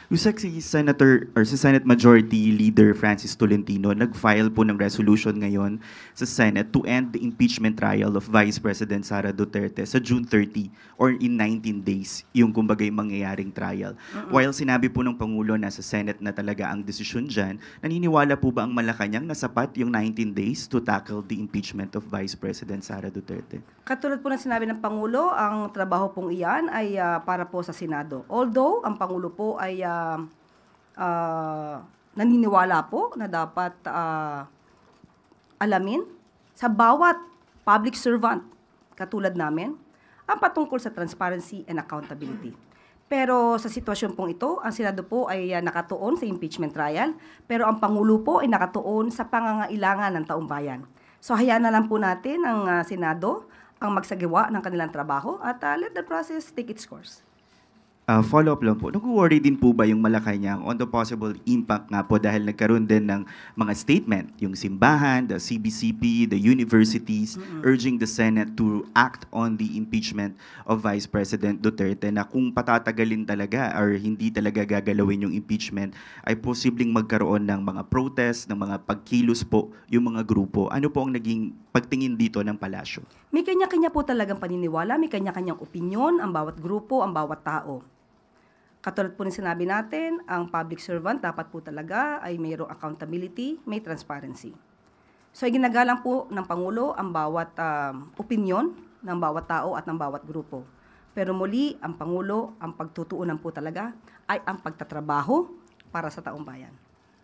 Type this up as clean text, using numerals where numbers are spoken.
Usag si Senator or si Senate Majority Leader Francis Tolentino nag-file po ng resolution ngayon sa Senate to end the impeachment trial of Vice President Sara Duterte sa June 30 or in 19 days yung kumbagay mangyayaring trial. While sinabi po ng Pangulo na sa Senate na talaga ang desisyon dyan, naniniwala po ba ang Malacanang na sapat yung 19 days to tackle the impeachment of Vice President Sara Duterte? Katulad po ng sinabi ng Pangulo, ang trabaho pong iyan ay para po sa Senado. Although, ang Pangulo po ay naniniwala po na dapat alamin sa bawat public servant, katulad namin, ang patungkol sa transparency and accountability. Pero sa sitwasyon pong ito, ang Senado po ay nakatuon sa impeachment trial, pero ang Pangulo po ay nakatuon sa pangangailangan ng taong bayan. So hayaan na lang po natin ang Senado ang magsagawa ng kanilang trabaho at let the process take its course. Follow-up lang po, nag-worry din po ba yung Malacanang on the possible impact nga po dahil nagkaroon din ng mga statement, yung simbahan, the CBCP, the universities, urging the Senate to act on the impeachment of Vice President Duterte na kung patatagalin talaga or hindi talaga gagalawin yung impeachment, ay posibleng magkaroon ng mga protest, ng mga pagkilos po yung mga grupo. Ano po ang naging pagtingin dito ng palasyo? May kanya-kanya po talagang paniniwala, may kanya-kanyang opinyon, ang bawat grupo, ang bawat tao. Katulad po ng sinabi natin, ang public servant dapat po talaga ay mayroong accountability, may transparency. So, ginagalang po ng Pangulo ang bawat opinyon ng bawat tao at ng bawat grupo. Pero muli, ang Pangulo, ang pagtutuunan po talaga ay ang pagtatrabaho para sa taong bayan.